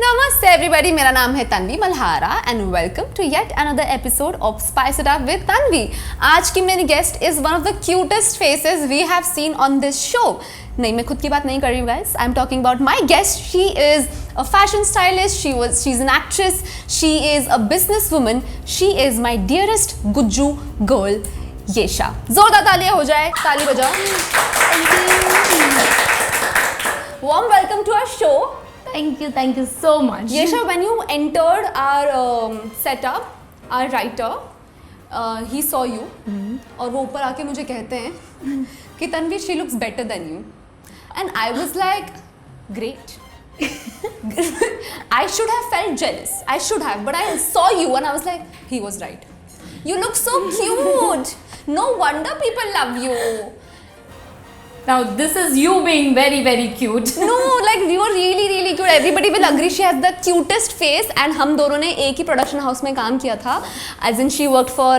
Namaste everybody, मेरा नाम है Tanvi Malhara and welcome to yet another episode of Spice It Up with Tanvi. आज की मेरी guest is one of the cutest faces we have seen on this show. नहीं, मैं खुद की बात नहीं कर रही हूँ guys. I'm talking about my guest. She is a fashion stylist. She's an actress. She is a businesswoman. She is my dearest Gujju girl, Yesha. जोरदार तालियां हो जाए, ताली बजाओ. Warm welcome to our show. Thank you so much. Yesha, when you entered our setup, our writer, he saw you, और वो ऊपर आके मुझे कहते हैं कि Tanvi, she looks better than you, and I was like, great. I should have felt jealous. I should have, but I saw you and I was like, he was right. You look so cute. No wonder people love you. Now this is you being very very cute. No, like you are really really cute. Everybody will agree she has the cutest face. And हम दोनों ने एक ही production house में काम किया था. As in she worked for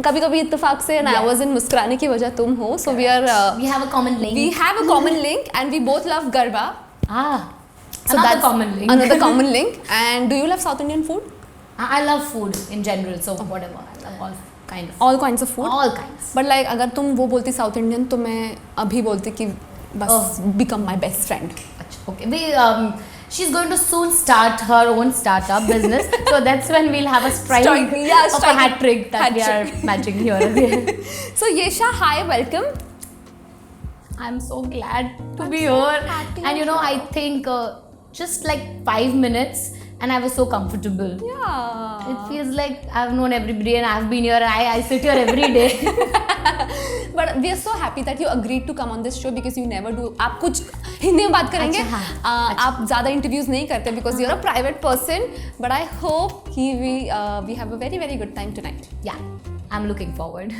कभी कभी इत्तेफाक से, and I was in मुस्कुराने की वजह तुम हो. So we have a common link. We have a common link and we both love Garba. So another common link. Another common link. And do you love South Indian food? I love food in general. So whatever, I love all kinds of food. All kinds. But like अगर तुम वो बोलती South Indian तो मैं अभी बोलती कि बस become my best friend. Okay. She's going to soon start her own startup business. So that's when we'll have a strike of a hat trick that we are matching here and there. So Yesha, hi, welcome. I'm so glad to be here. And you know, I think just like 5 minutes and I was so comfortable. Yeah. It feels like I've known everybody and I've been here. I sit here every day. But we are so happy that you agreed to come on this show because you never do. आप कुछ हिंदी में बात करेंगे. आप ज़्यादा interviews नहीं करते because you're a private person. But I hope we have a very very good time tonight. Yeah, I'm looking forward.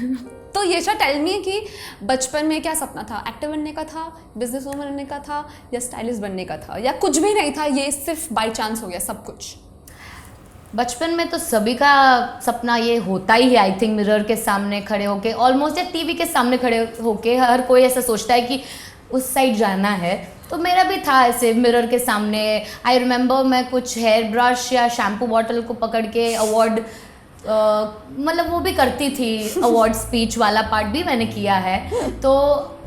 तो येशा, टेल मी कि बचपन में क्या सपना था? एक्टर बनने का था, बिजनेस वूमन बनने का था, या स्टाइलिस्ट बनने का था, या कुछ भी नहीं था, ये सिर्फ बाय चांस हो गया सब कुछ? बचपन में तो सभी का सपना ये होता ही है. आई थिंक मिरर के सामने खड़े होके, ऑलमोस्ट या टीवी के सामने खड़े होके हर कोई ऐसा सोचता है कि उस साइड जाना है. तो मेरा भी था ऐसे मिरर के सामने. आई रिमेंबर मैं कुछ हेयर ब्रश या शैम्पू बॉटल को पकड़ के अवार्ड मतलब वो भी करती थी. अवार्ड स्पीच वाला पार्ट भी मैंने किया है. तो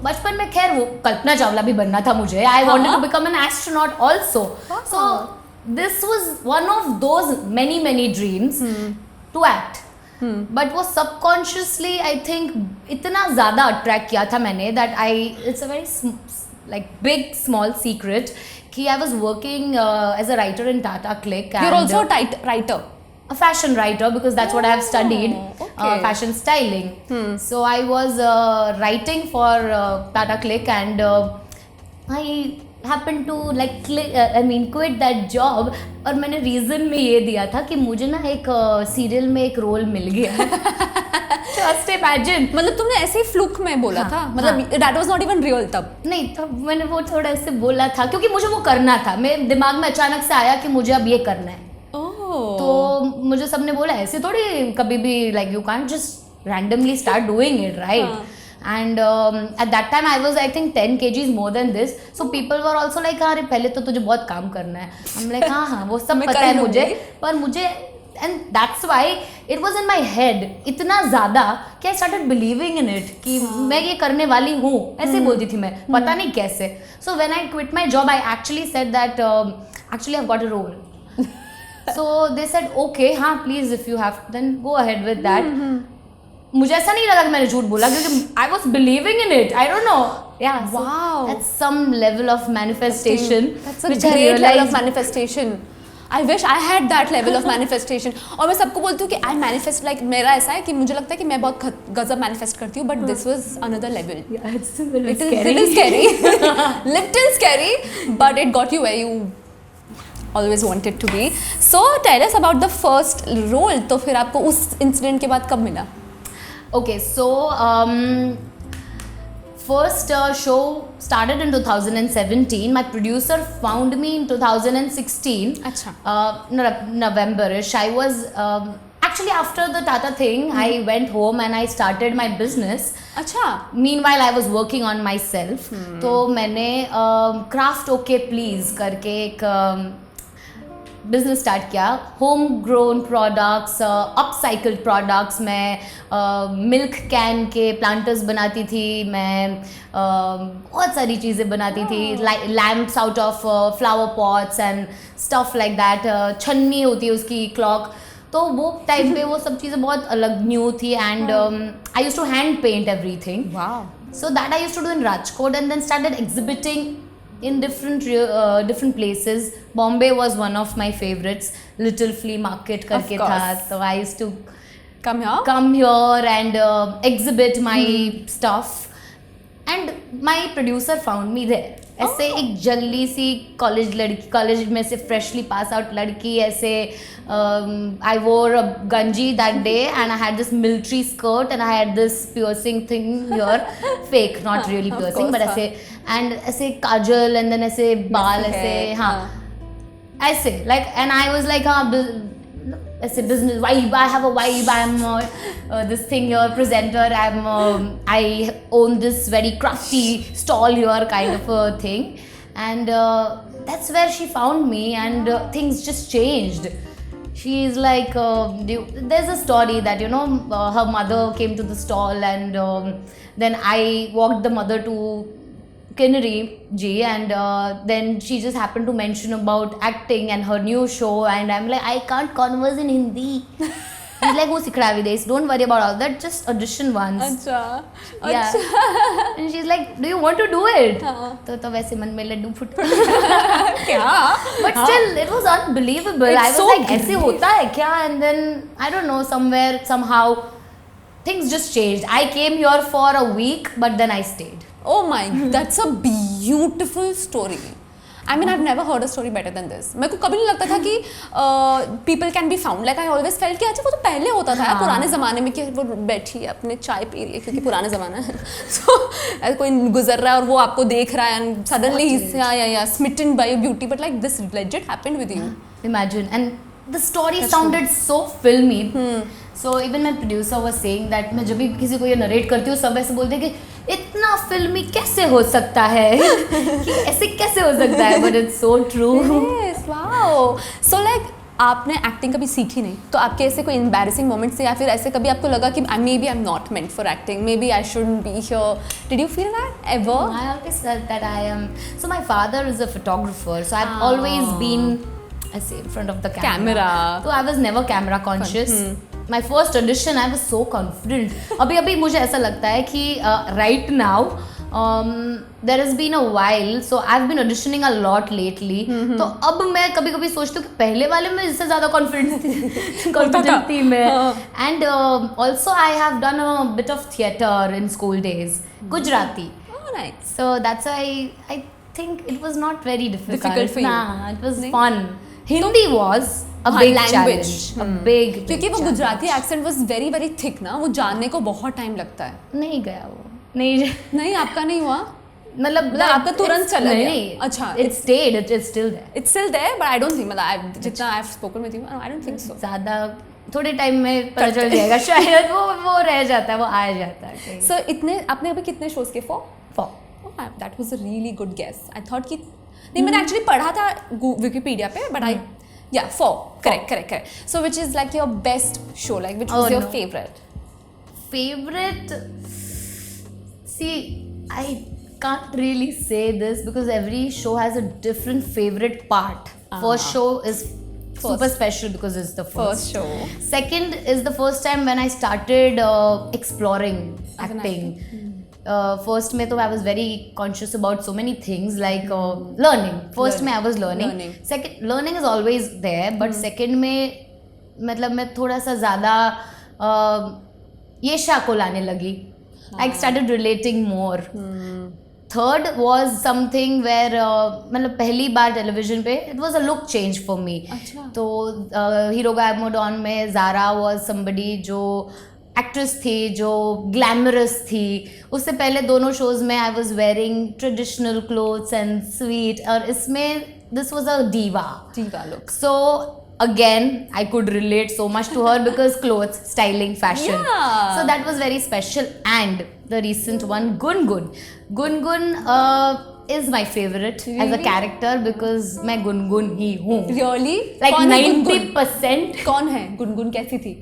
बचपन में खैर वो कल्पना चावला भी बनना था मुझे. I wanted to become an astronaut also. So this was one of those many dreams to act. But वो सबकॉन्शियसली आई थिंक इतना ज़्यादा अट्रैक्ट किया था मैंने that it's a very like big small secret कि I was working as a writer in Tata Click. You're also a writer. A fashion writer because that's what I have studied. Okay. Fashion styling. So I was writing for Tata Click and I happened to quit that job. और मैंने reason में ये दिया था कि मुझे ना एक सीरियल में एक रोल मिल गया. Just imagine. मतलब तुमने ऐसे ही फ्लूक में बोला था? मतलब that was not even real तब? नहीं, तब मैंने वो थोड़ा ऐसे बोला था क्योंकि मुझे वो करना था. मेरे दिमाग में अचानक से आया कि मुझे अब ये करना है. तो मुझे सबने बोला ऐसे थोड़ी कभी भी like you can't just randomly start doing it, right? And at that time I was I think 10 kgs more than this. So people were also like अरे पहले तो तुझे बहुत काम करना है. I'm like हाँ वो सब पता है मुझे, पर मुझे and that's why it was in my head इतना ज़्यादा कि I started believing in it कि मैं ये करने वाली हूँ. ऐसे बोलती थी मैं, पता नहीं कैसे. So when I quit my job I actually said that actually I've got a role. So they said okay हाँ please if you have then go ahead with that. मुझे ऐसा नहीं लगा कि मैंने झूठ बोला क्योंकि I was believing in it. I don't know. Yeah. Wow. So that's some level of manifestation. That's a great level of manifestation. I wish I had that level of manifestation. और मैं सबको बोलती हूँ कि I manifest like मेरा ऐसा है कि मुझे लगता है कि मैं बहुत गजब manifest करती हूँ, but this was another level. Yeah, it's a little scary. Little scary, but it got you where you always wanted to be. So tell us about the first role. तो फिर आपको उस इंसिडेंट के बाद कब मिला? Okay, so first show started in 2017. My producer found me in 2016. अच्छा. November-ish. I was actually after the Tata thing, I went home and I started my business. अच्छा. Meanwhile, I was working on myself. तो मैंने Craft OK Please करके एक business start किया, home grown products, अपसाइकल्ड products, मैं milk can के planters बनाती थी, मैं बहुत सारी चीज़ें बनाती थी, lamps out of flower pots and stuff like that, छन्नी होती है उसकी क्लॉक, तो वो टाइम पे वो सब चीज़ें बहुत अलग न्यू थी and I used to hand paint everything. Wow. So that I used to do in Rajkot and then started exhibiting in different places. Bombay was one of my favorites. Little Flea Market करके था, course. so I used to Come here. come here and exhibit my stuff. And my producer found me there. ऐसे एक जल्दी सी college में से freshly pass out लड़की, ऐसे I wore a ganji that day and I had this military skirt and I had this piercing thing here, fake, not really of piercing, course, but ऐसे and ऐसे काजल and then ऐसे बाल Messy ऐसे, hair, हाँ ऐसे like, and I was like हाँ ऐसे business vibe, I have a vibe, I'm this thing here, presenter, I own this very crafty stall here kind of a thing, and that's where she found me and things just changed. She is like, there's a story that, you know, her mother came to the stall and then I walked the mother to Kinnari ji and then she just happened to mention about acting and her new show and I'm like, I can't converse in Hindi. He's like, who sikhda this? Don't worry about all that, just audition once. अच्छा. Yeah. And she's like, do you want to do it? हाँ. तो वैसे मन में Laddu foot. क्या? But still, it was unbelievable. It's I was so like, great. ऐसे होता है क्या? And then, I don't know, somewhere, somehow, things just changed. I came here for a week, but then I stayed. Oh my, that's a beautiful story. I mean, I've never heard a story better than this. मेरे को कभी नहीं लगता था कि people can be found. Like I always felt कि अच्छा वो तो पहले होता था, पुराने ज़माने में, कि वो बैठी है अपने चाय पी रही है क्योंकि पुराने ज़माना है. So कोई गुजर रहा है और वो आपको देख रहा है and suddenly he's smitten by your beauty. But like this legit happened with you. Imagine. And the story sounded so filmy. So even my producer was saying that मैं जब भी किसी को ये नरेट करती हूँ सब ऐसे बोलते हैं कि इतना फिल्मी कैसे हो सकता है कि ऐसे कैसे हो सकता है, but it's so true. Yes, wow. So like आपने एक्टिंग कभी सीखी नहीं, तो आपके ऐसे कोई embarrassing moments थे या फिर ऐसे कभी आपको लगा कि maybe I'm not meant for acting, maybe I shouldn't be here. Did you feel that ever? I always felt that I am. So my father is a photographer, so I've always been, I say, in front of the camera. So I was never camera conscious. My first audition, I was so confident. अभी मुझे ऐसा लगता है कि right now there has been a while, so I've been auditioning a lot lately. तो अब मैं कभी-कभी सोचती हूँ कि पहले वाले में इससे ज़्यादा confident थी मैं. And also I have done a bit of theatre in school days, Gujarati. Oh, nice. So that's why I think it was not very difficult for you. Nah, it was fun. Hindi was a big challenge. A big क्योंकि वो challenge. Gujarati accent was very very thick ना, वो जानने को बहुत time लगता है. नहीं गया वो, नहीं नहीं आपका नहीं हुआ, मतलब आपका तुरंत चला गया. नहीं, अच्छा, it stayed, it is still there. it's still there, but I don't think, मतलब जितना I've spoken with you, I don't think so. ज़्यादा थोड़े टाइम में पता चल जाएगा शायद, वो रह जाता है, वो आ जाता है कहीं. So इतने आपने अभी कितने शोज के? 4? For That was a really good guess. I thought कि नहीं, मैंने एक्चुअली पढ़ा था विकिपीडिया पे, but I 4. Correct. So which is like your best show? Like which was your favorite? Favorite? See, I can't really say this because every show has a different favorite part. First show is super special because it's the first show. Second is the first time when I started exploring acting. First में तो I was very conscious about so many things like learning. First में I was learning. Second, learning is always there, but second में मतलब मैं थोड़ा सा ज़्यादा ये शा को लाने लगी. I started relating more. Third was something where मतलब पहली बार टेलीविजन पे it was a look change for me. तो हीरो गायब मोडॉन में ज़ारा was somebody जो एक्ट्रेस थी, जो ग्लैमरस थी. उससे पहले दोनों शोज में I was wearing traditional clothes and sweet, और इसमें this was a diva look. So again I could relate so much to her because clothes, styling, fashion. So that was very special. And the recent one, Gungun is my favorite as a character because मैं गुनगुन ही हूँ. Really? Like कौन है गुनगुन? 90%. कौन है गुनगुन? कैसी थी?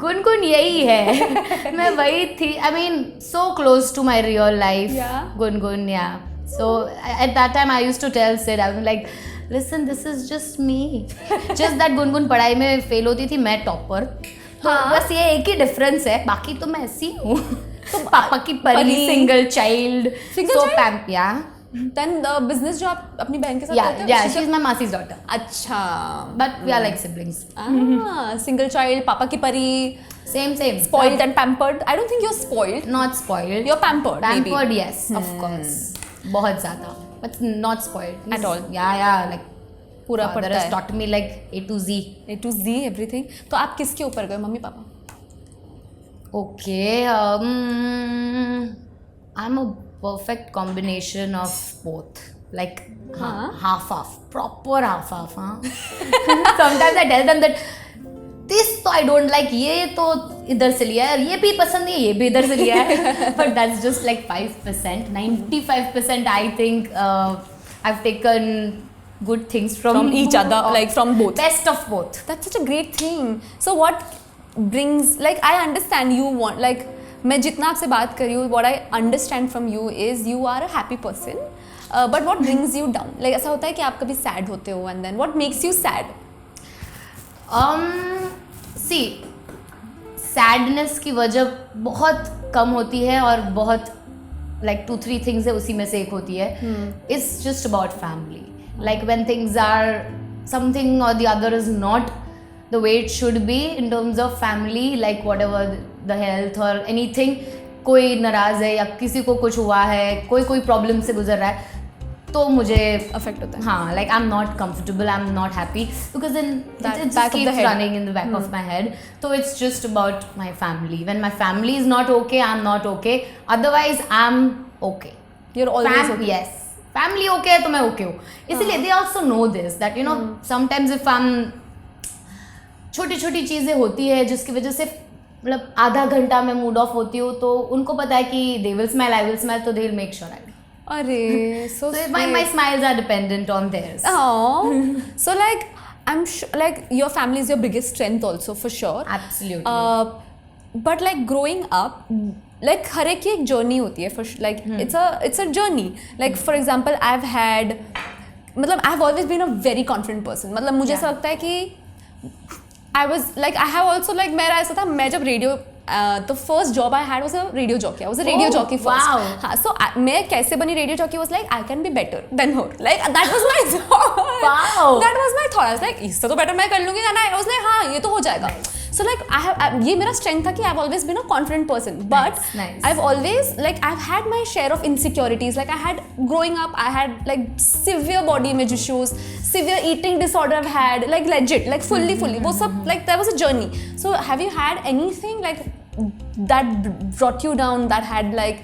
गुनगुन यही है. मैं वही थी. I mean, so close to my real life. Yeah. Gungun, yeah. So at that time I used to tell Sid, I was like, listen, this is just me. Just that Gungun पढ़ाई में फेल होती थी, मैं टॉपर. तो बस ये एक ही difference है, बाकी तो मैं ऐसी हूँ. तो पापा की परी, single child, Single so child? pam, yeah. Then the business जो आप अपनी बहन के साथ Yeah, करते हो? yeah, she's my मासी's daughter. अच्छा. But we are like siblings. Single child, पापा की परी, Same. spoiled and pampered. I don't think you're spoiled. Not spoiled. You're pampered, maybe. Pampered, yes, of course. बहुत ज़्यादा. But not spoiled. At all. Yeah, like पूरा father पड़ता has है. taught me like A to Z. A to Z everything. तो आप किसके ऊपर गए, mummy papa? Okay, I'm a perfect combination of both. Like half, proper half. Huh? Sometimes I tell them that this तो I don't like, ये तो इधर से लिया है, ये भी पसंद नहीं है, ये भी इधर से लिया है. But that's just like 5%. 95% I think I've taken good things from each other, like from both. Best of both. That's such a great thing. So what brings, like I understand you want, like मैं जितना आपसे बात कर रही हूँ, what I understand from you is you are a happy person, but what brings you down? Like ऐसा होता है कि आप कभी sad होते हो, and then what makes you sad? See, sadness की वजह बहुत कम होती है और बहुत like 2-3 things है, उसी में से एक होती है. It's just about family. Like when things are something or the other is not the way it should be in terms of family, like whatever the health or anything, कोई नाराज़ है या किसी को कुछ हुआ है, कोई प्रॉब्लम से गुजर रहा है, तो मुझे अफेक्ट होता है. हाँ, like I'm not comfortable, I'm not happy because then That it back just of the keeps head. running in the back of my head. So it's just about my family. When my family is not okay, I'm not okay. Otherwise, I'm okay. You're always okay. Yes. Family okay है तो मैं okay हूँ. इसीलिए they also know this that you know sometimes if I'm छोटी चीज़ें होती है जिसकी वजह से मतलब आधा घंटा मैं मूड ऑफ होती हूँ, तो उनको पता है कि they will smile, I will smile, तो they will make sure I will. अरे so my smiles are dependent on theirs. Oh, so like I'm sure like your family is your biggest strength also for sure. Absolutely. But like growing up, like हर एक की एक journey होती है, for like it's a journey. Like for example, मतलब I've always been a very confident person. मतलब मुझे ऐसा लगता है कि I have also like मेरा ऐसा था, मैं जब radio the first job I had was a radio jockey. I was a radio jockey first. Wow. हाँ, so मैं कैसे बनी radio jockey was like I can be better than her. Like that was my thought. Wow. That was my thought. I was like इससे तो better मैं कर लूँगी ना. I was like हाँ ये तो हो जाएगा. So like ये मेरा strength था कि I've always been a confident person. But Nice. I've always like I've had my share of insecurities. Like I had growing up, I had like severe body image issues, severe eating disorder I've had, like legit, like fully. वो सब like there was a journey. So have you had anything like that brought you down, that had like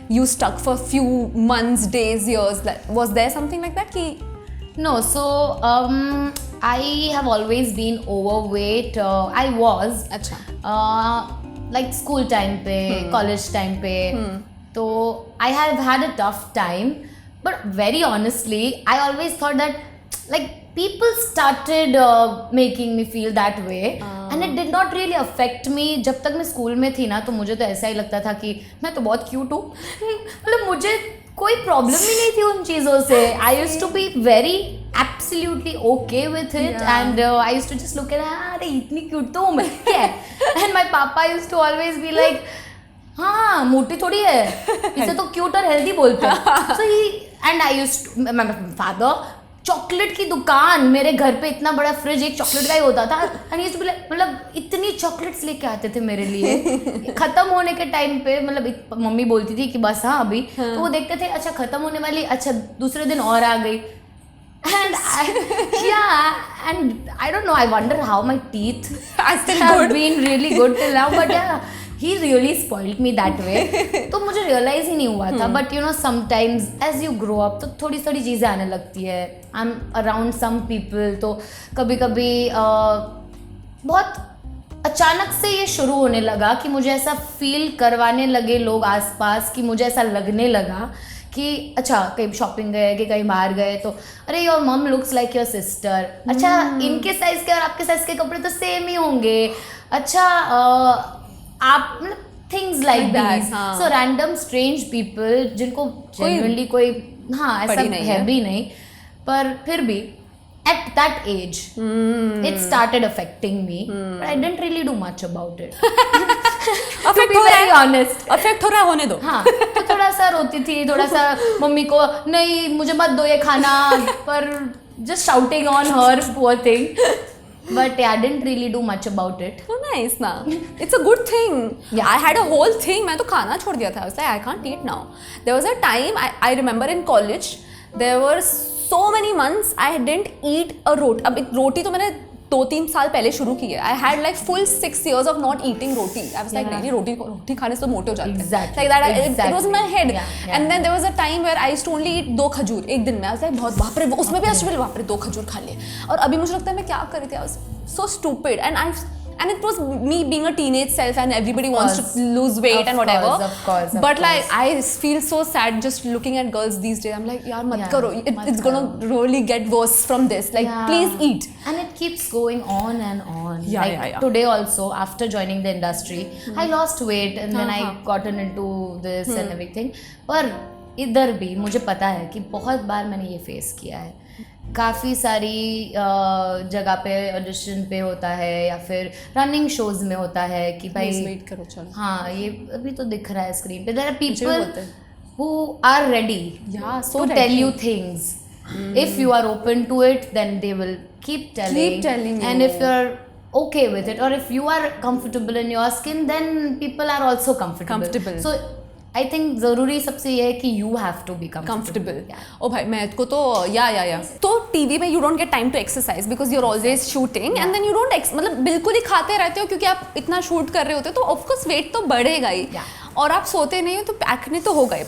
you stuck for a few months, days, years? Like, was there something like that? Ki No, so I have always been overweight. I was. अच्छा. Like school time पे, college time पे. तो I have had a tough time. But very honestly, I always thought that like people started making me feel that way. And it did not really affect me. जब तक मैं school में थी ना, तो मुझे तो ऐसा ही लगता था कि मैं तो बहुत क्यूट हूँ. मतलब मुझे कोई प्रॉब्लम ही नहीं थी उन चीज़ों से. I used to be very absolutely okay with it. Yeah. And I used to just look at अरे इतनी क्यूट तो हूँ मैं, क्या है? And my papa used to always be like, हाँ मोटी थोड़ी है, इसे तो क्यूट और हेल्दी बोलते हैं. So he and I used to, my father, chocolate की दुकान, मेरे घर पे इतना बड़ा फ्रिज एक चॉकलेट का ही होता था. And used to be like, मतलब इतनी चॉकलेट्स लेके आते थे मेरे लिए. खत्म होने के टाइम पे मतलब मम्मी बोलती थी कि बस हाँ अभी, तो वो देखते थे अच्छा खत्म होने वाली, अच्छा दूसरे दिन और आ गई. And I don't know, I wonder how my teeth have been really good till now, but yeah, he really spoiled me that way. तो मुझे realize ही नहीं हुआ था. But you know, sometimes as you grow up, तो थोड़ी चीज़ें आने लगती है. I'm around some people, तो कभी बहुत अचानक से ये शुरू होने लगा कि मुझे ऐसा फील करवाने लगे लोग आसपास, कि मुझे ऐसा लगने लगा कि अच्छा कहीं शॉपिंग गए कि कहीं बाहर गए तो अरे योर मम लुक्स लाइक योर सिस्टर, अच्छा इनके साइज के और आपके साइज के कपड़े तो सेम ही होंगे, अच्छा आप मतलब things like Like that, that. हाँ. सो रैंडम स्ट्रेंज पीपल जिनको जेन्युइनली कोई हाँ ऐसा पड़ी नहीं है है. भी नहीं, पर फिर भी at that age it started affecting me, but I didn't really do much about it. To be very honest. Affect हो रहा है, होने दो. हाँ तो थोड़ा सा रोती थी, थोड़ा सा मम्मी को नहीं मुझे मत दो ये खाना, पर just shouting on her, poor thing. But yeah, I didn't really do much about it. So nice ना. It's a good thing. Yeah. I had a whole thing. मैं तो खाना छोड़ दिया था. I was like, I can't eat now. There was a time I remember in college there were so many months I didn't eat a roti. अब रोटी तो मैंने 2-3 साल पहले शुरू की है. I had like full 6 years of not eating roti. I was like Yeah. नहीं रोटी खाने से तो मोटे हो जाते हैं. Exactly. Like that. It was in my head. Yeah, yeah. And then there was a time where I used to only eat 2 खजूर एक दिन में. I was like बहुत बाप रे, उसमें भी अश्विल बाप रे 2 खजूर खा लिए. और अभी मुझे लगता है मैं क्या कर रही थी. I was so stupid and it was me being a teenage self and everybody wants to lose weight and whatever. Of course. But like I feel so sad just looking at girls these days. I'm like yaar mat Yeah, karo. mat It's gonna really get worse from this. Like Yeah. please eat. And it keeps going on and on. Yeah, like yeah. Today also, after joining the industry, I lost weight and then I gotten into this and everything. पर इधर भी मुझे पता है कि बहुत बार मैंने ये फेस किया है. काफ़ी सारी जगह पे ऑडिशन पे होता है या फिर रनिंग शोज में होता है कि भाई वेट करो चलो. हाँ ये अभी तो दिख रहा है स्क्रीन पे. देयर आर मुझे भी पीपल होता है. who are ready Yeah, so to tell you things. If you are open to it, then they will keep telling. telling And you. if you're okay with it, or if you are comfortable in your skin, then people are also comfortable. So I think ज़रूरी सबसे ये है कि you have to be comfortable. Yeah. ओ भाई मैं को तो या तो टीवी में you don't get time to exercise because you're always shooting and then you don't मतलब बिल्कुल ही खाते रहते हो क्योंकि आप इतना शूट कर रहे होते हो तो of course weight तो बढ़ेगा ही. Yeah. और आप सोते नहीं हो तो एक्ने तो होगा ही.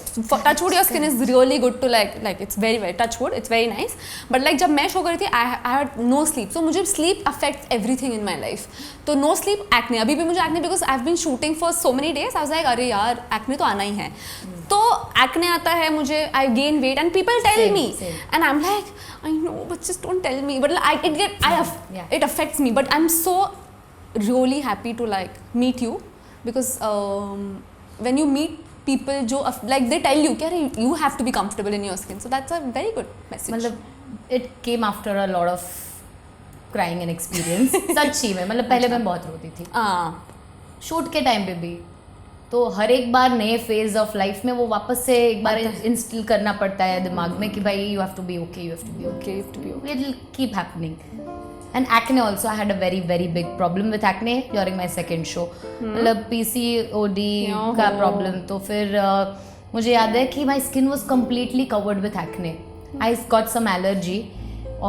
Touch wood your skin is really good to like it's very touch wood it's very nice. But like जब मैं शो कर रही थी I had no sleep. So मुझे sleep affect everything in my life. तो नो स्लीप एक्ने. अभी भी मुझे acne because I have been shooting for so many days. I was like अरे यार एक्ने तो आना ही है. तो एक्ने आता है मुझे. I gain weight and people tell me and I am like I know but just don't tell me. But it affects me. But I am so really happy to like meet you because when you meet people जो like they tell you कि अरे you have to be comfortable in your skin. So that's a very good message. मतलब it came after a lot of crying and experience. सच्ची में मतलब पहले मैं बहुत रोती थी शूट के टाइम पे भी. तो हर एक बार नए फेज ऑफ लाइफ में वो वापस से एक बार इंस्टिल करना पड़ता है दिमाग में कि भाई you have to be okay, you have to be okay, you have to be okay. It will keep happening. And acne also, I had a very very big problem with acne during my second show. मतलब PCOD का problem. तो फिर मुझे याद है कि my skin was completely covered with acne. I got some allergy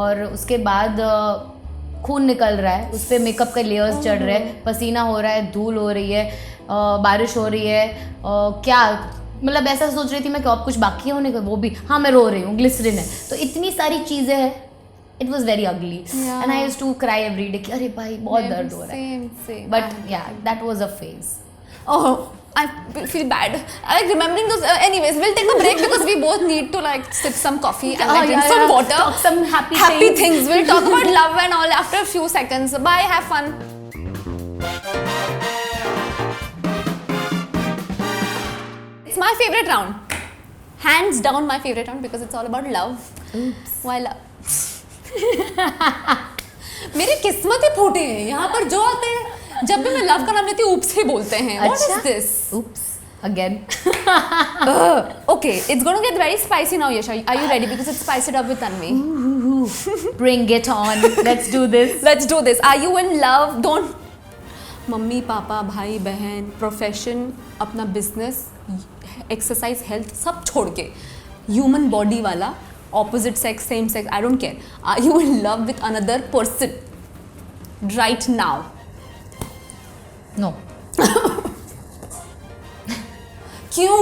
और उसके बाद खून निकल रहा है, उस पर मेकअप के लेयर्स चढ़ रहे हैं, पसीना हो रहा है, धूल हो रही है, बारिश हो रही है. क्या मतलब ऐसा सोच रही थी मैं कि अब कुछ बाकी है होने का. वो भी हाँ मैं रो रही हूँ, ग्लिसरीन है. तो इतनी सारी चीज़ें हैं. It was very ugly. Yeah. And I used to cry every day कि अरे भाई बहुत दर्द हो रहा है. Same. But yeah, that was a phase. Oh, I feel bad. I like remembering those. Anyways, we'll take a break because we both need to like sip some coffee and like drink some water. Talk some happy things. We'll talk about love and all after a few seconds. Bye. Have fun. It's my favorite round. Hands down, my favorite round because it's all about love. Oops. Why love? मेरी किस्मत ही फूटी है. यहाँ पर जो आते हैं जब भी मैं लव का नाम लेती हूँ ऊप्स ही बोलते हैं. What is this? Oops. Again. Okay, it's going to get very spicy now, Yasha. Are you ready? Because it's spiced up with Tanvi. Bring it on. Let's do this. Let's do this. Are you in love? Don't. Mummy papa भाई बहन profession अपना business exercise health सब छोड़ के human body वाला opposite sex, same sex, I don't care. Are you in love with another person right now? No. क्यों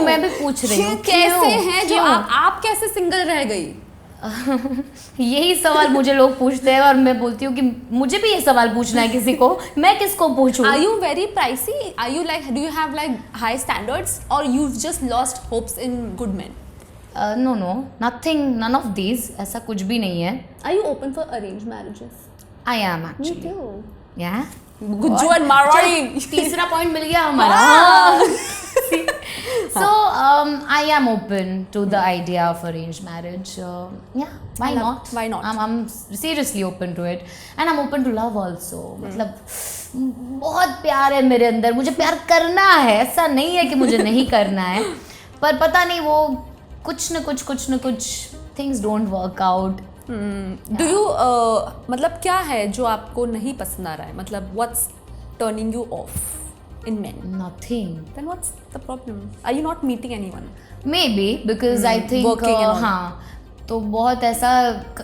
मैं भी पूछ रही हूँ कैसे हैं जो आप कैसे सिंगल रह गई? यही सवाल मुझे लोग पूछते हैं और मैं बोलती हूँ कि मुझे भी ये सवाल पूछना है किसी को, मैं किसको पूछूं? Are you very pricey? Are you like, do you have like high standards, or you've just lost hopes in good men? No, nothing, none of these. ऐसा कुछ भी नहीं है. Are you open for arranged marriages? I am actually. Me too. Yeah. Gujju and Marwari. तीसरा point मिल गया हमारा. So I am open to the idea of arranged marriage. Yeah, why not? Why not? I'm seriously open to it, and I'm open to love also. मतलब बहुत प्यार है मेरे अंदर, मुझे प्यार करना है, ऐसा नहीं है कि मुझे नहीं करना है, पर पता नहीं वो कुछ न कुछ things don't work out. Do you मतलब क्या है जो आपको नहीं पसंद आ रहा है? मतलब what's turning you off in men? Nothing. Then what's the problem? Are you not meeting anyone? Maybe because I think working and all. हाँ, तो बहुत ऐसा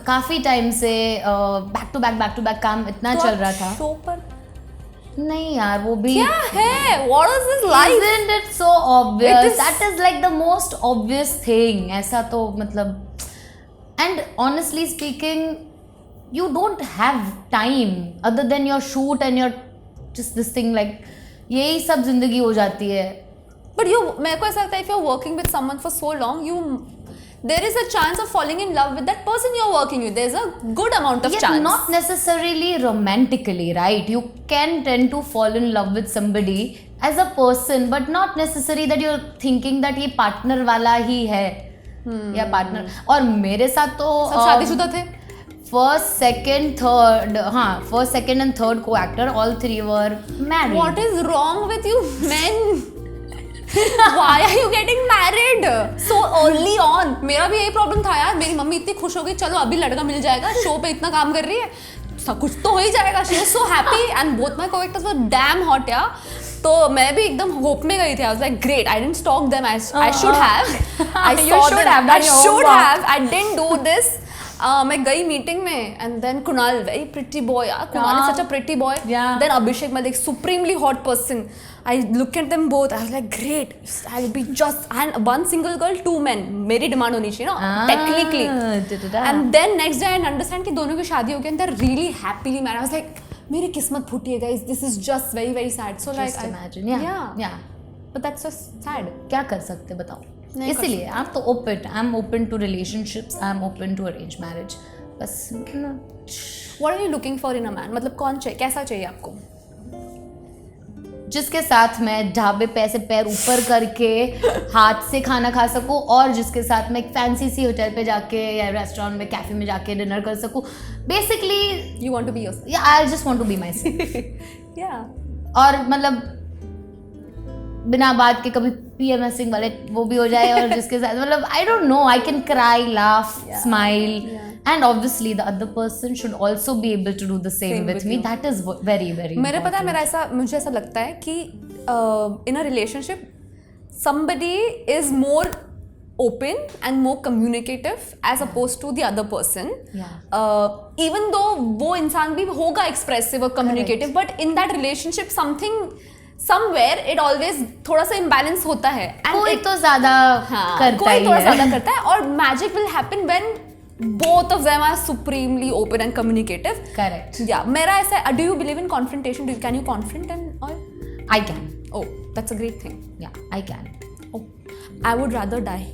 काफी टाइम से बैक टू बैक काम इतना तो चल आप रहा था. शो पर नहीं यार, वो भी क्या है? What is this life? Isn't it so obvious? It is- That is like the most obvious thing. ऐसा तो मतलब, and honestly speaking, you don't have time other than your shoot and your just this thing, like यही सब जिंदगी हो जाती है. But you, मेरे को ऐसा लगता है if you're working with someone for so long, there is a chance of falling in love with that person you're working with. There's a good amount of Yet chance. not necessarily romantically, right? You can tend to fall in love with somebody as a person, but not necessary that you're thinking that ये partner वाला ही है या partner. और मेरे साथ तो सब शादीशुदा थे. first, second and third co-actor, all three were married. What is wrong with you men? Why are you getting married so early on? मेरा भी यही प्रॉब्लम था यार. मेरी मम्मी इतनी खुश हो गई, चलो अभी लड़का मिल जाएगा, शो पे इतना काम कर रही है, सब कुछ तो हो ही जाएगा. She was so happy and both my co-actors were damn hot यार. तो मैं भी एकदम होप में गई थी. I was like great. I didn't stalk them. I should have. I You saw should them. have done I your should homework. have. I didn't do this. मैं गई मीटिंग में and then Kunal, very pretty boy. Kunal is such a pretty boy. Yeah. Then Abhishek Malik, supremely hot person. I look at them both. I was like, great. I'll be just and one single girl, two men. मेरी demand होनी चाहिए ना, technically. And then next day I understand कि दोनों की शादी हो गई and they're really happily married. I was like, मेरी किस्मत फूटी है guys. This is just very very sad. So like, Just imagine, yeah. But that's just sad. क्या कर सकते बताओ. नहीं कर इसीलिए आप तो I'm open to relationships, I'm open to arranged marriage. बस What are you looking for in a man? मतलब कौन चाहिए, कैसा चाहिए आपको? जिसके साथ मैं ढाबे पे ऐसे पैर ऊपर करके हाथ से खाना खा सकूं, और जिसके साथ मैं एक फैंसी सी होटल पे जाके या रेस्टोरेंट में कैफे में जाके डिनर कर सकूं. Basically You want to be yourself. या I just want to be myself. Yeah. और मतलब बिना बात के कभी PMSing वाले वो भी हो जाए, और जिसके साथ मतलब I don't know, I can cry, laugh, smile, and obviously the other person should also be able to do the same with me. That is very very मेरे पता है, important. मुझे ऐसा लगता है कि in a relationship somebody is more open and more communicative as opposed to the other person. Even though वो इंसान भी होगा expressive और communicative, but in that relationship somewhere it always थोड़ा सा imbalance होता है. कोई तो ज्यादा करता ही थोड़ा है. ज्यादा करता है, और magic will happen when both of them are supremely open and communicative. Correct. Yeah, मेरा ऐसा है. Do you believe in confrontation? Can you confront and all? I can. Oh, that's a great thing. Yeah, I can. Oh, I would rather die.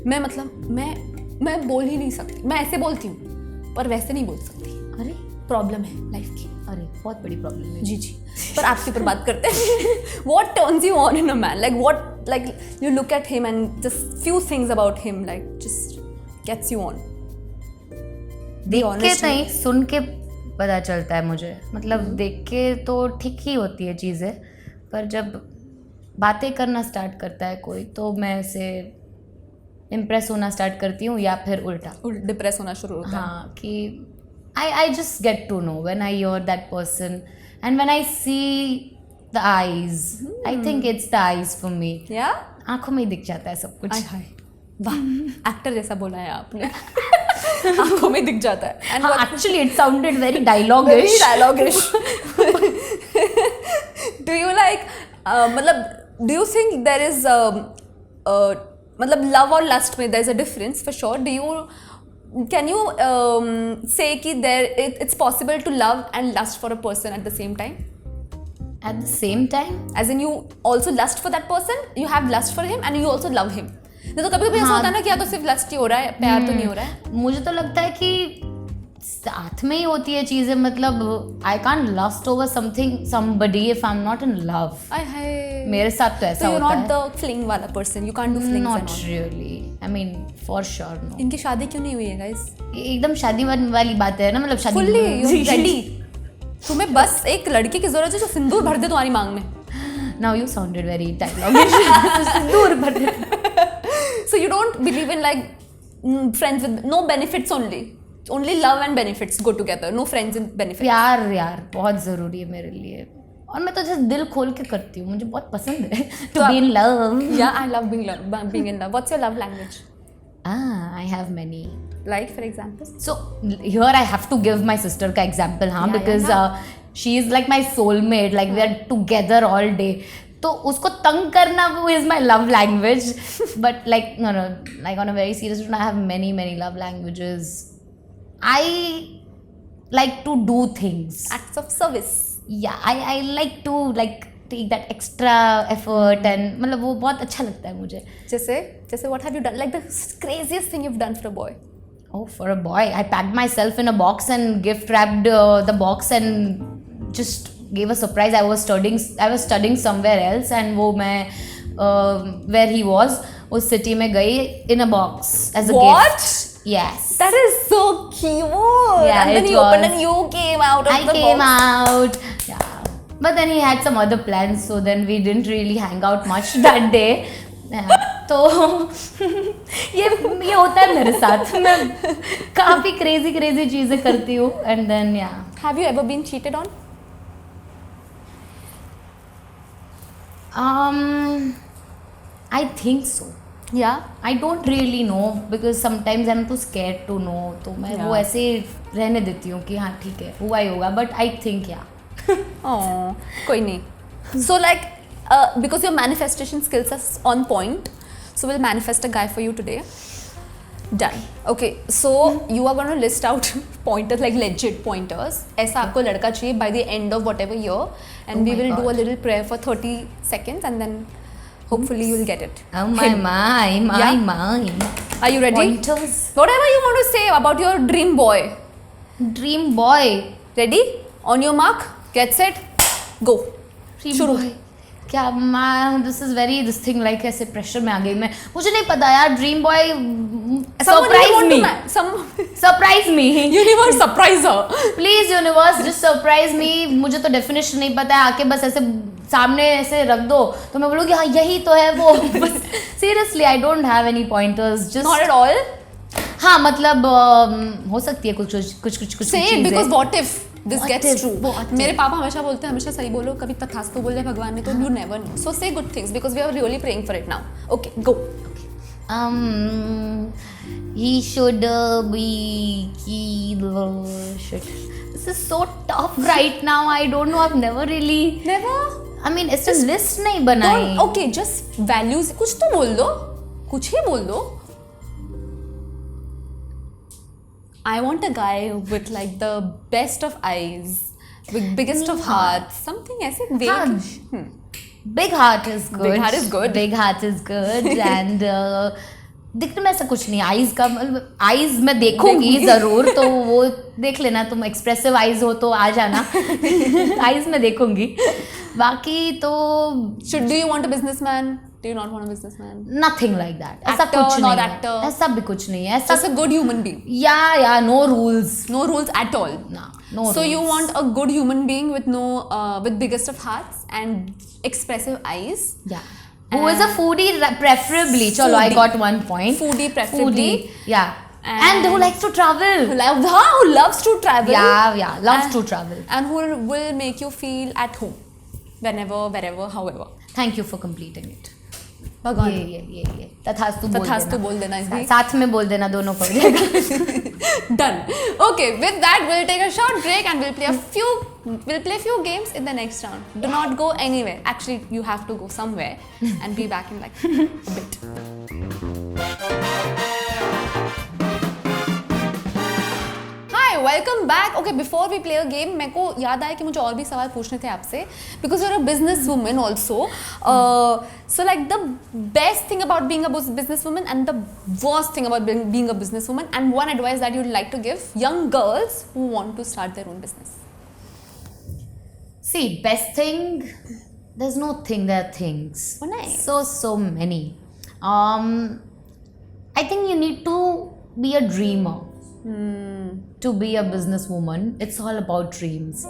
मैं बोल ही नहीं सकती. मैं ऐसे बोलती हूँ पर वैसे नहीं बोल सकती. अरे प्रॉब्लम है लाइफ की. अरे बहुत बड़ी प्रॉब्लम है. जी पर आपके ऊपर बात करते हैं. What turns you on in a man? Like you look at him and just few things about him like just gets you on. देख के नहीं, सुन के पता चलता है मुझे. मतलब देख के तो ठीक ही होती है चीज़ें, पर जब बातें करना स्टार्ट करता है कोई, तो मैं उसे इम्प्रेस होना स्टार्ट करती हूँ, या फिर उल्टा डिप्रेस होना शुरू होता है. हाँ, कि I just get to know when I hear that person, and when I see the eyes, I think it's the eyes for me. Yeah? आँखों में ही दिख जाता है सब कुछ. हाय वाह, एक्टर जैसा बोला है आपने. आँखों में दिख जाता है. And हाँ, actually it sounded very dialogue-ish. Do you like मतलब do you think there is मतलब love और lust में there is a difference for sure? Do you Can you say that it's possible to love and lust for a person at the same time? At the same time, As in you also lust for that person, you have lust for him and you also love him. नहीं तो कभी-कभी ऐसा हाँ. होता है ना कि या तो सिर्फ लस्ट ही हो रहा है, प्यार तो नहीं हो रहा है. मुझे तो लगता है कि साथ में ही होती है चीजें. मतलब I can't lust over something somebody if I am not in love. आय हाय. मेरे साथ तो ऐसा So you're होता not है. the fling वाला person. You can't do flings and Not all. really. I mean, for sure no. इनकी शादी क्यों नहीं हुई है guys? एकदम शादी वाली बात है ना. मतलब शादी Fully, you're ready. तुम्हें बस एक लड़के की जरूरत है जो सिंदूर भर दे तुम्हारी मांग में. Now you sounded very dialogue. दूर भर दे. So you don't believe in like friends with no benefits only. Only love and benefits go together. No friends and benefits. प्यार यार बहुत जरूरी है मेरे लिए. और मैं तो जस्ट दिल खोल के करती हूँ. मुझे बहुत पसंद है to be in love. Yeah, I love being in love. What's your love language? I have many. Like for example? So here I have to give my sister का example, हाँ, Yeah, because yeah. She is like my soulmate. Like we are together all day. तो उसको तंग करना वो is my love language. But like no, like on a very serious note, I have many love languages. I like to do things. Acts of service. Yeah, I like to like take that extra effort and मतलब वो बहुत अच्छा लगता है मुझे. जैसे what have you done? Like the craziest thing you've done for a boy? Oh, for a boy, I packed myself in a box and gift wrapped the box and just gave a surprise. I was studying somewhere else and वो मैं where he was उस city में गई in a box as a What? gift. Yes. That is so cute. Yeah, and then it he was. opened and you came out of I the came box. out. Yeah. But then he had some other plans, so then we didn't really hang out much that day. Yeah. तो ये होता है मेरे साथ. मैं काफी crazy चीजें करती हूँ and then yeah. Have you ever been cheated on? I think so. Yeah. I don't really know because sometimes I'm too scared to know. तो मैं वो Yeah. ऐसे रहने देती हूँ कि हाँ ठीक है हुआ ही होगा. But I think yeah. Oh, कोई नहीं. So like, because your manifestation skills are on point, so we'll manifest a guy for you today. Done. Okay, so you are going to list out pointers, like legit pointers. ऐसा आपको लड़का चाहिए by the end of whatever year, and Oh we my will do a God. little prayer for 30 seconds, and then hopefully you'll get it. Oh my. Yeah. Are you ready? Pointers. Whatever you want to say about your dream boy. Dream boy. Ready? On your mark, get set, go. Dream शुरू. boy. क्या मैं this is very this thing like ऐसे pressure में आ गई मैं. मुझे नहीं पता यार. Dream boy. Someone you Surprise want me. to Surprise me. Universe surprise her. Please universe just surprise me. मुझे तो definition नहीं पता है. आके बस ऐसे सामने ऐसे रख दो तो मैं बोलूँगी हाँ यही तो है वो. बस seriously I don't have any pointers. Just Not at all. हाँ मतलब हो सकती है कुछ Say it because what if this What gets if? true? What if? मेरे पापा हमेशा बोलते हैं हमेशा सही बोलो कभी तथास्तु बोल दे भगवान ने तो you never know. So say good things because we are really praying for it now. Okay, go. He should be shit. This is so tough right now. I don't know. I've never really. Never. I mean, ऐसे list नहीं बनाई. Don't. Okay, just values. कुछ तो बोल दो. कुछ ही बोल दो. I want a guy with like the best of eyes, with biggest of hearts. Something ऐसे vague. Big heart is good. Big heart is good. Big heart is good and दिखने में ऐसा कुछ नहीं. आईज का मतलब आईज मैं देखूंगी जरूर तो वो देख लेना. तुम एक्सप्रेसिव आईज हो तो आ जाना. आईज में देखूंगी. बाकी तो Do you want a businessman? Do you not want a businessman? nothing like that. ऐसा Actor, कुछ not नहीं actor. है. ऐसा भी कुछ नहीं है. ऐसा Just a good human being. yeah no rules. No rules at all. No So rules. you want a good human being with with biggest of hearts and expressive eyes. Yeah. Who is a foodie preferably. Chalo, I Foodie. got one point. Foodie preferably. Foodie. Yeah. And who likes to travel. Who loves to travel. Yeah. Loves And- to travel. And who will make you feel at home. Whenever, wherever, however. Thank you for completing it. भगवान. ये तथास्तु तथास्तु बोल देना इसलिए. साथ में बोल देना दोनों को. Done. Okay, with that we'll take a short break and we'll play a few games in the next round. Do not go anywhere. Actually, you have to go somewhere and be back in like a bit. Welcome back. Okay, before we play a game, मेरे को याद आया कि मुझे और भी सवाल पूछने थे आपसे, because you are a business woman also. So like the best thing about being a businesswoman and the worst thing about being a businesswoman, and one advice that you'd like to give young girls who want to start their own business. See, best thing, there's no thing, there are things. Oh, nice. So many. I think you need to be a dreamer to be a businesswoman. It's all about dreams.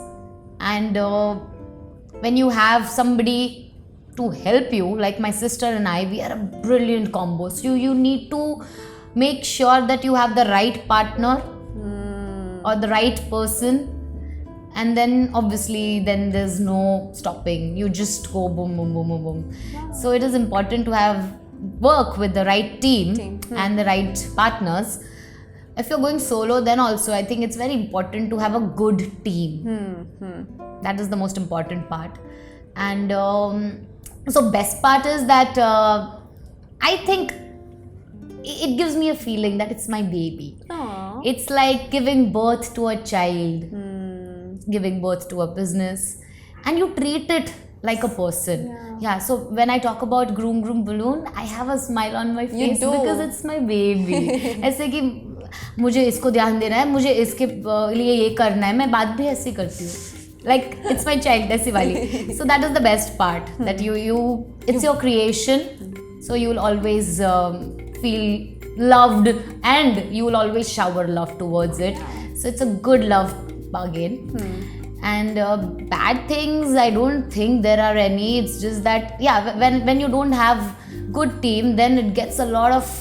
And when you have somebody to help you, like my sister and I, we are a brilliant combo. So you need to make sure that you have the right partner or the right person, and then obviously then there's no stopping. You just go boom boom boom boom boom. So it is important to have work with the right team. And the right partners. If you're going solo, then also I think it's very important to have a good team. That is the most important part. And so best part is that I think it gives me a feeling that it's my baby. Aww. It's like giving birth to a child, giving birth to a business, and you treat it like a person. Yeah, so when I talk about groom balloon, I have a smile on my face because it's my baby. ऐसे कि मुझे इसको ध्यान देना है, मुझे इसके लिए ये करना है, मैं बात भी ऐसे करती हूँ. Like it's my child, ऐसी वाली. So that is the best part, that it's your creation, so you will always feel loved, and you will always shower love towards it. So it's a good love bargain. And bad things, I don't think there are any. It's just that when you don't have good team, then it gets a lot of,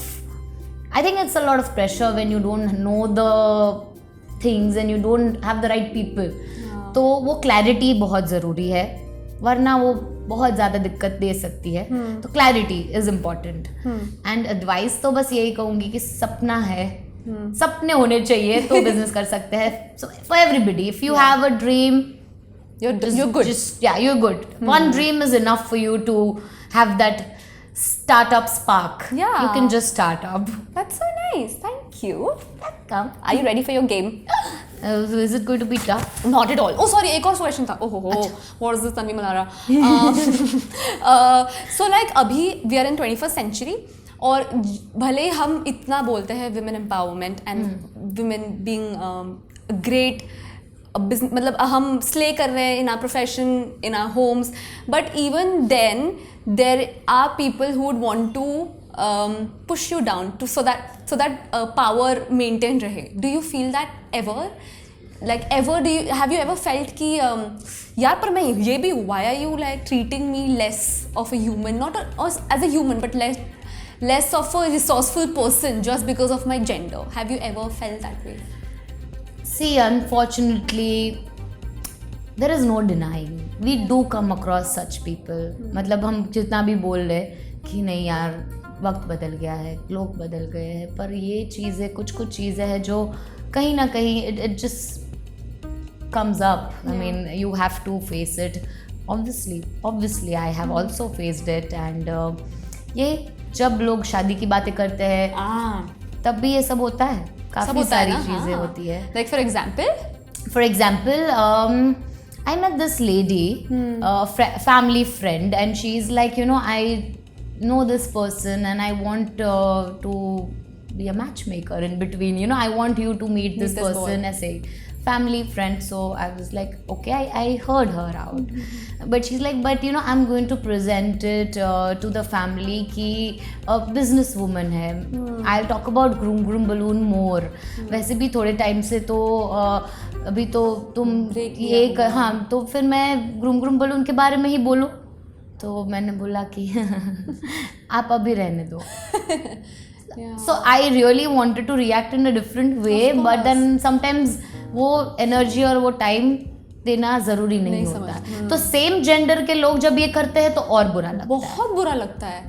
I think it's a lot of pressure when you don't know the things and you don't have the right people. तो वो clarity बहुत ज़रूरी है, वरना वो बहुत ज़्यादा दिक्कत दे सकती है. तो clarity is important. And advice तो बस यही कहूँगी कि सपना है, सपने होने चाहिए तो बिजनेस कर सकते हैं. So for everybody, if you have a dream, you're good. You're good. One dream is enough for you to have that startup spark. Yeah. You can just start up. That's so nice. Thank you. Come. Are you ready for your game? Is it going to be tough? Not at all. Oh, sorry. एक और question था. Oh. What is this, Tanvi Malhara? So like अभी we are in 21st century, और भले हम इतना बोलते हैं women empowerment and women being great business, मतलब हम slay कर रहे हैं in our profession, in our homes, but even then there are people who would want to push you down to so that power maintain rahe. Do you feel that ever? Like ever have you ever felt कि यार पर मैं ये भी हूँ, why are you like treating me less of a human, not as a human but less of a resourceful person just because of my gender? Have you ever felt that way? See, unfortunately, there is no denying. We do come across such people. मतलब हम जितना भी बोल रहे कि नहीं यार वक्त बदल गया है, लोग बदल गए हैं, पर ये चीज़ें कुछ चीज़ें हैं जो कहीं ना कहीं it just comes up. I mean, you have to face it. Obviously, I have also faced it. And ये जब लोग शादी की बातें करते हैं तब भी ये सब होता है, काफ़ी सारी चीज़ें होती है. Like for example, I met this lady, family friend, and she's like, I know this person and I want to be a matchmaker in between. I want you to meet this person as a family friend. So I was like, okay, I heard her out. But she's like, but I'm going to present it to the family कि business woman है. I'll talk about groom balloon more. वैसे भी थोड़े time से तो अभी तो तुम ये हाँ, तो फिर मैं groom balloon के बारे में ही बोलूँ. तो मैंने बोला कि आप अभी रहने दो. So I really wanted to react in a different way, but then sometimes वो एनर्जी और वो टाइम देना ज़रूरी नहीं होता. तो सेम जेंडर के लोग जब ये करते हैं तो और बुरा लगता है, बहुत बुरा लगता है,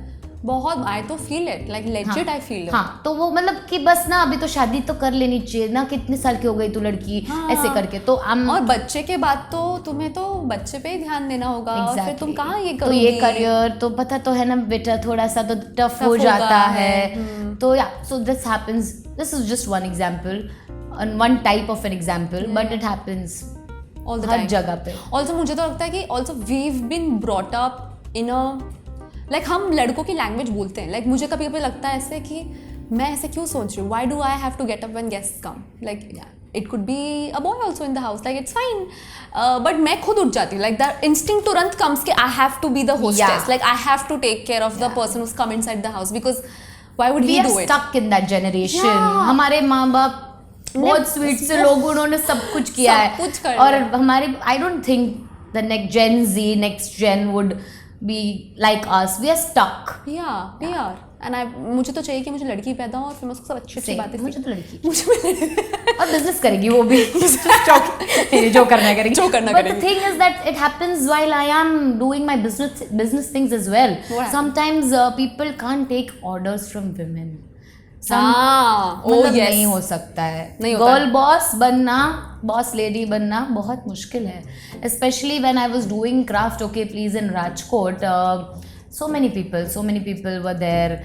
बहुत. आई तो feel it like legit, I feel it. हाँ, तो वो मतलब कि बस ना अभी तो शादी तो कर लेनी चाहिए ना, कितने साल की हो गई तू लड़की, ऐसे करके. तो और बच्चे के बाद तो तुम्हें तो बच्चे पे ही ध्यान देना होगा. फिर तुम कहाँ ये करोगी? तो ये करियर तो पता तो है ना बेटा, थोड़ा सा तो टफ हो जाता है. तो so this happens. This is just one example. on one type of an example, but it happens All the her time. जगह पे. Also मुझे तो लगता है कि also we've been brought up in a like हम लड़कों की लैंग्वेज बोलते हैं. Like मुझे कभी कभी लगता है ऐसे कि मैं ऐसे क्यों सोच रही हूँ? Why do I have to get up when guests come? Like it could be a boy also in the house. Like it's fine. But मैं खुद उठ जाती हूँ. Like that instinct तुरंत comes कि I have to be the hostess. Yeah. Like I have to take care of the person who's come inside the house because why would We he are do it? stuck in that generation. Yeah. हमारे माँ बाप बहुत sweet से लोग, उन्होंने सब कुछ किया सब है. कुछ कर और लिया. हमारे I don't think the next Gen Z, next gen would be like us. We are stuck. Yeah, we are. And मुझे तो चाहिए कि मुझे लड़की पैदा हो और फिर मैं उसको सब अच्छी अच्छी बातें मुझे सीखूं. तो लड़की मुझे और बिजनेस करेगी वो भी. जो करना है करेगी. जो करना But the करेगी. thing is that it happens while I am doing my business things as well. What happens? Sometimes people can't take orders from women. oh मतलब yes. नहीं हो सकता है. नहीं होता गर्ल है. बॉस बनना, बॉस लेडी बनना बहुत मुश्किल है. Especially when I was doing craft okay please in Rajkot, so many people were there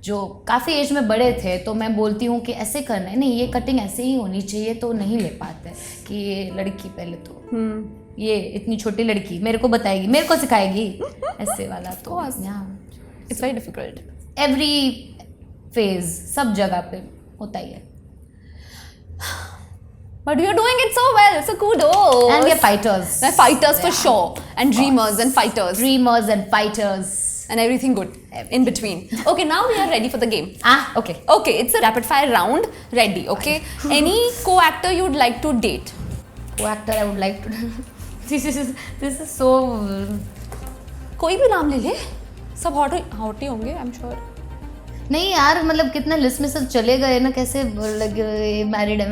जो काफ़ी एज में बड़े थे. तो मैं बोलती हूँ कि ऐसे करना है, नहीं ये कटिंग ऐसे ही होनी चाहिए, तो नहीं ले पाते कि ये लड़की पहले तो ये इतनी छोटी लड़की मेरे को बताएगी, मेरे को सिखाएगी, ऐसे वाला. तो It's very difficult. Every phase सब जगह पे होता ही है. But you're doing it so well. So kudos. And we are fighters. We're fighters for sure. And dreamers and fighters. Dreamers and fighters. And everything good in between. Okay, now we are ready for the game. Okay. Okay, it's a rapid fire round. Ready, okay? Any co-actor you'd like to date? Co-actor I would like to. This is so. कोई भी नाम ले ले. सब hot ही होंगे, I'm sure. नहीं यार, मतलब कितने लिस्ट में सब चले गए ना, कैसे मैरिड है.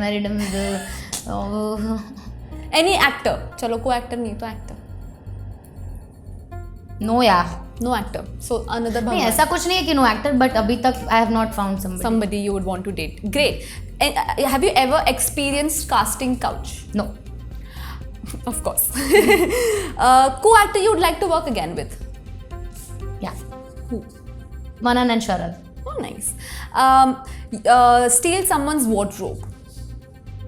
Any actor. चलो co-actor नहीं तो actor. नो यार. No actor. So another नहीं, Bhagwan. ऐसा कुछ नहीं है कि नो एक्टर, बट अभी तक I have not found Somebody you would want to date. Great. And have you ever experienced casting couch? No. Of course. Co-actor you'd like to work again with? या Who? Manan and Sharad. Oh, nice. Steal someone's wardrobe.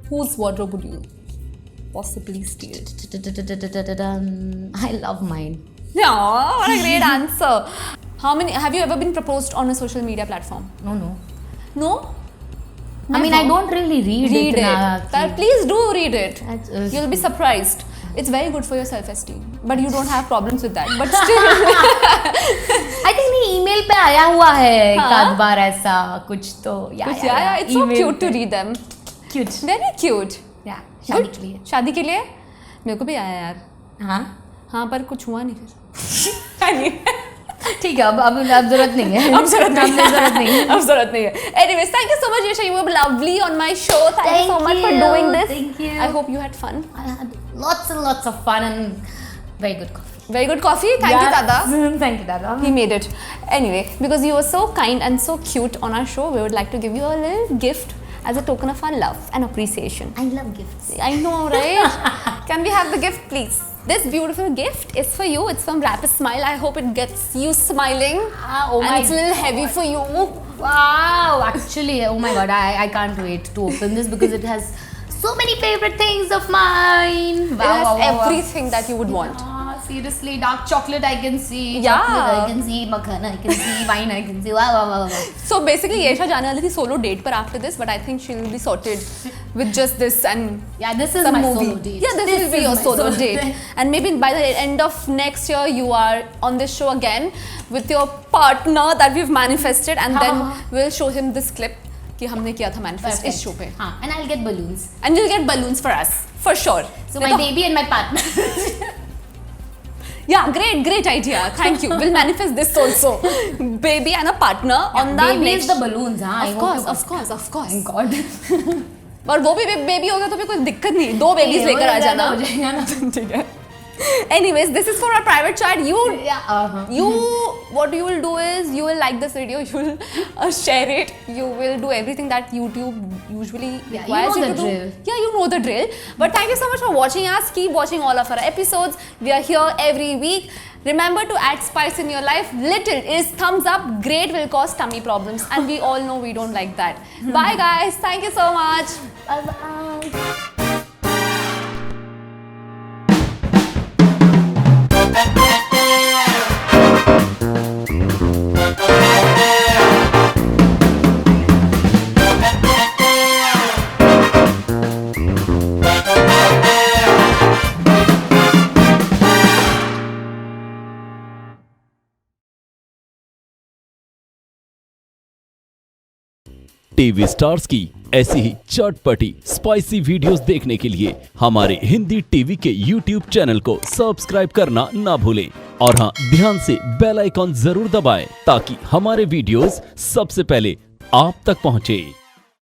Whose wardrobe would you possibly steal? I love mine. Yeah, what a great answer. Have you ever been proposed on a social media platform? No. No? I mean, I don't really read Read it. it. Please do read it. That's- You'll be surprised. It's very good for your self-esteem. But you don't have problems with that. But still. I think नहीं, email पे आया हुआ है एक आध बार ऐसा कुछ तो. Yeah, it's so cute to read them. Cute. Very cute. Yeah, शादी के लिए. शादी के लिए मेरे को भी आया यार. हाँ पर कुछ हुआ नहीं फिर. ठीक है, अब जरूरत नहीं है. अब जरूरत नहीं है. अब जरूरत नहीं है. Anyways, thank you so much, Yesha. You were lovely on my show. Thank you so much for doing this. Thank you. I hope you had fun. I had lots and lots of fun and very good coffee. Very good coffee. Thank you, Dada. Thank you, Dada. He made it. Anyway, because you were so kind and so cute on our show, we would like to give you a little gift as a token of our love and appreciation. I love gifts. I know, right? Can we have the gift, please? This beautiful gift is for you. It's from Rapid Smile. I hope it gets you smiling. Oh and my it's a little heavy for you. Wow, actually, oh my god, I can't wait to open this because it has so many favorite things of mine. It has everything that you would want. Seriously, dark chocolate I can see. Yeah. Chocolate I can see, makhan I can see, wine I can see. Wow. So basically, Yesha जाने वाली थी solo date पर after this, but I think she will be sorted with just this and Yeah, this is some my movie. solo date. Yeah, this will be is your my solo date. And maybe by the end of next year, you are on this show again with your partner that we've manifested, and then we'll show him this clip कि हमने किया था manifest इस show पे. हाँ, and I'll get balloons. And you'll get balloons for us, for sure. So my baby and my partner. Yeah, great idea. Thank you. We'll manifest this also. Baby and a partner on the baby next. is the balloons, हाँ. Of course. Thank God. और वो भी baby होगा तो भी कोई दिक्कत नहीं. 2 babies लेकर आ जाना. हो जाएगा ना. ठीक है. Anyways, this is for our private chat. What you will do is you will like this video, you will share it, you will do everything that YouTube usually requires you to do. Yeah, you know the drill. But thank you so much for watching us. Keep watching all of our episodes. We are here every week. Remember to add spice in your life. Little is thumbs up. Great will cause tummy problems, and we all know we don't like that. Bye guys. Thank you so much. Bye bye. TV stars की ऐसी ही चटपटी spicy videos देखने के लिए हमारे Hindi TV के YouTube channel को subscribe करना ना भूलें और हाँ, ध्यान से बेल आइकॉन जरूर दबाएं ताकि हमारे वीडियोस सबसे पहले आप तक पहुंचे।